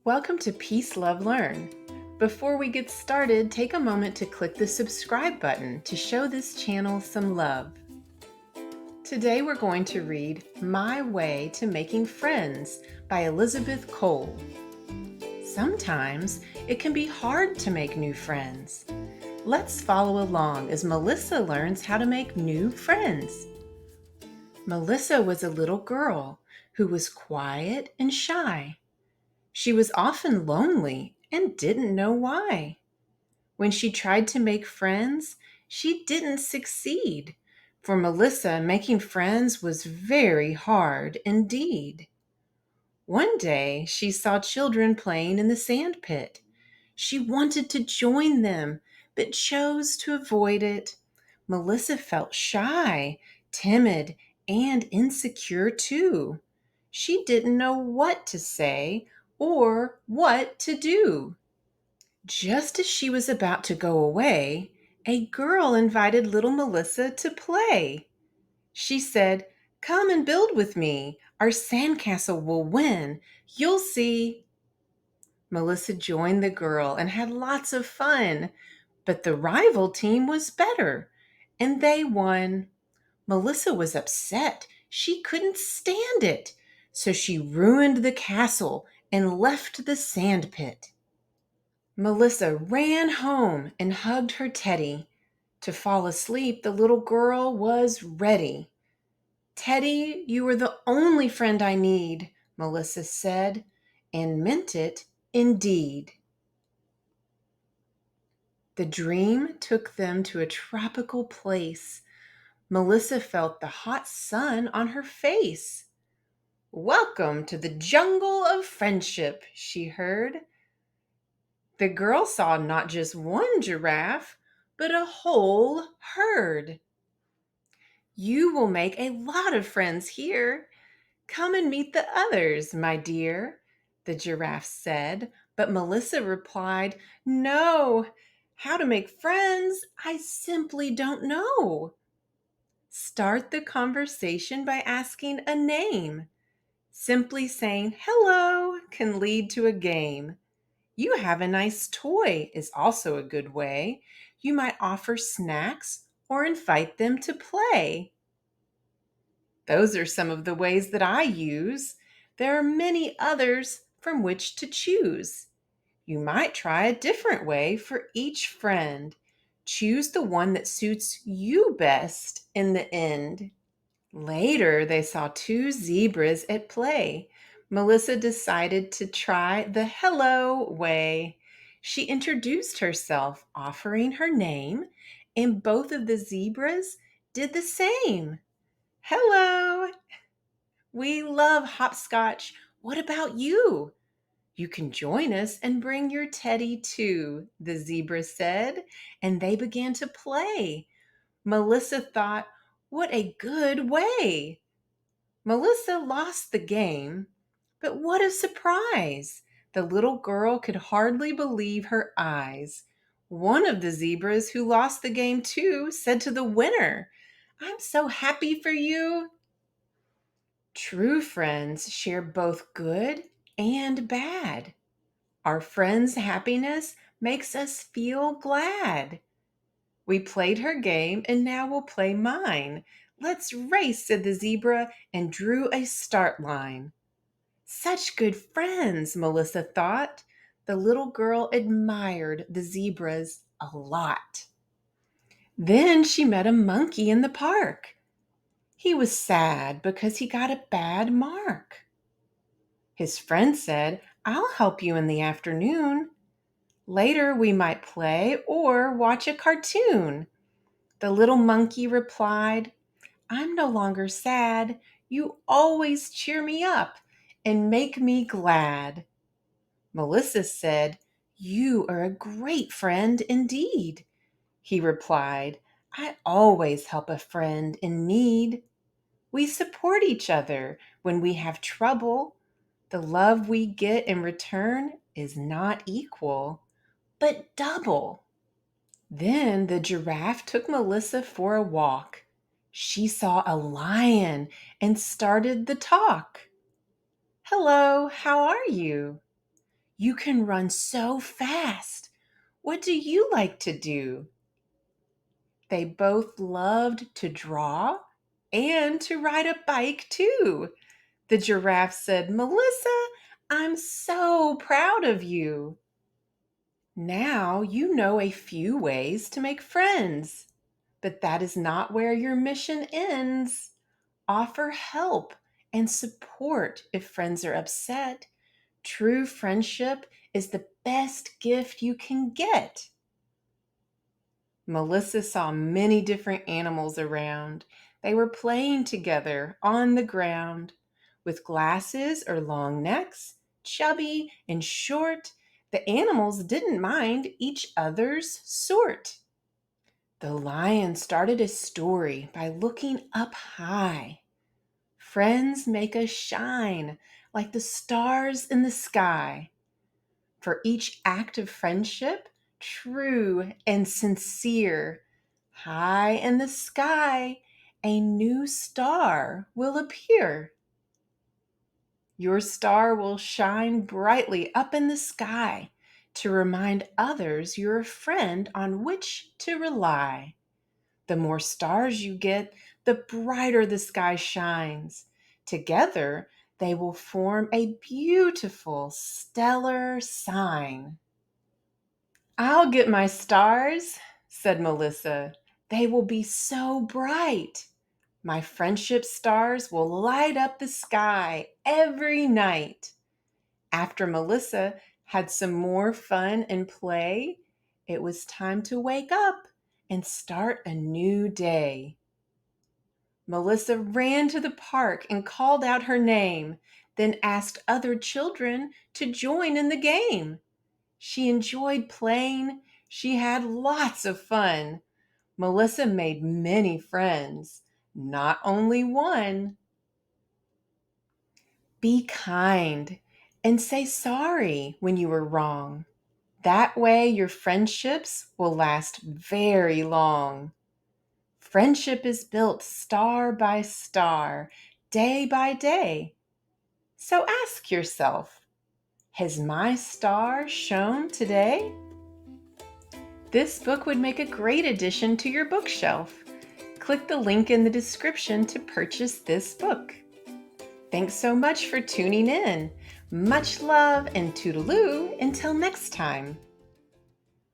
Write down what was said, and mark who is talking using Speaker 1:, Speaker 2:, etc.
Speaker 1: Welcome to Peace, Love, Learn. Before we get started, take a moment to click the subscribe button to show this channel some love. Today we're going to read My Way to Making Friends by Elizabeth Cole. Sometimes it can be hard to make new friends. Let's follow along as Melissa learns how to make new friends. Melissa was a little girl who was quiet and shy. She was often lonely and didn't know why. When she tried to make friends, she didn't succeed. For Melissa, making friends was very hard indeed. One day, she saw children playing in the sand pit. She wanted to join them, but chose to avoid it. Melissa felt shy, timid, and insecure too. She didn't know what to say or what to do. Just as she was about to go away, a girl invited little Melissa to play. She said, "Come and build with me. Our sandcastle will win. You'll see." Melissa joined the girl and had lots of fun, but the rival team was better, and they won. Melissa was upset. She couldn't stand it, so she ruined the castle and left the sand pit. Melissa ran home and hugged her teddy. To fall asleep, the little girl was ready. "Teddy, you are the only friend I need," Melissa said, and meant it indeed. The dream took them to a tropical place. Melissa felt the hot sun on her face. "Welcome to the jungle of friendship," she heard. The girl saw not just one giraffe, but a whole herd. "You will make a lot of friends here. Come and meet the others, my dear," the giraffe said. But Melissa replied, "No, how to make friends? I simply don't know." Start the conversation by asking a name. Simply saying hello can lead to a game. "You have a nice toy" is also a good way. You might offer snacks or invite them to play. Those are some of the ways that I use. There are many others from which to choose. You might try a different way for each friend. Choose the one that suits you best in the end. Later, they saw two zebras at play. Melissa decided to try the hello way. She introduced herself, offering her name, and both of the zebras did the same. "Hello, we love hopscotch. What about you?" "You can join us and bring your teddy too," the zebra said, and they began to play. Melissa thought, "What a good way!" Melissa lost the game, but what a surprise! The little girl could hardly believe her eyes. One of the zebras who lost the game too said to the winner, "I'm so happy for you." True friends share both good and bad. Our friend's happiness makes us feel glad. We played her game and now we'll play mine. "Let's race," said the zebra and drew a start line. Such good friends, Melissa thought. The little girl admired the zebras a lot. Then she met a monkey in the park. He was sad because he got a bad mark. His friend said, "I'll help you in the afternoon. Later we might play or watch a cartoon." The little monkey replied, "I'm no longer sad. You always cheer me up and make me glad." Melissa said, "You are a great friend indeed." He replied, "I always help a friend in need. We support each other when we have trouble. The love we get in return is not equal, but double." Then the giraffe took Melissa for a walk. She saw a lion and started the talk. "Hello, how are you?" You can run so fast. What do you like to do? They both loved to draw and to ride a bike too. The giraffe said, Melissa, I'm so proud of you. Now you know a few ways to make friends, but that is not where your mission ends. Offer help and support if friends are upset. True friendship is the best gift you can get. Melissa saw many different animals around. They were playing together on the ground. With glasses or long necks, chubby and short, the animals didn't mind each other's sort. The lion started a story by looking up high. Friends make us shine like the stars in the sky. For each act of friendship, true and sincere, high in the sky, a new star will appear. Your star will shine brightly up in the sky to remind others you're a friend on which to rely. The more stars you get, the brighter the sky shines. Together, they will form a beautiful stellar sign. I'll get my stars, said Melissa. They will be so bright. My friendship stars will light up the sky every night. After Melissa had some more fun and play, it was time to wake up and start a new day. Melissa ran to the park and called out her name, then asked other children to join in the game. She enjoyed playing. She had lots of fun. Melissa made many friends, not only one. Be kind and say sorry when you were wrong. That way, your friendships will last very long. Friendship is built star by star, day by day. So ask yourself, has my star shone today? This book would make a great addition to your bookshelf. Click the link in the description to purchase this book. Thanks so much for tuning in. Much love and toodaloo until next time.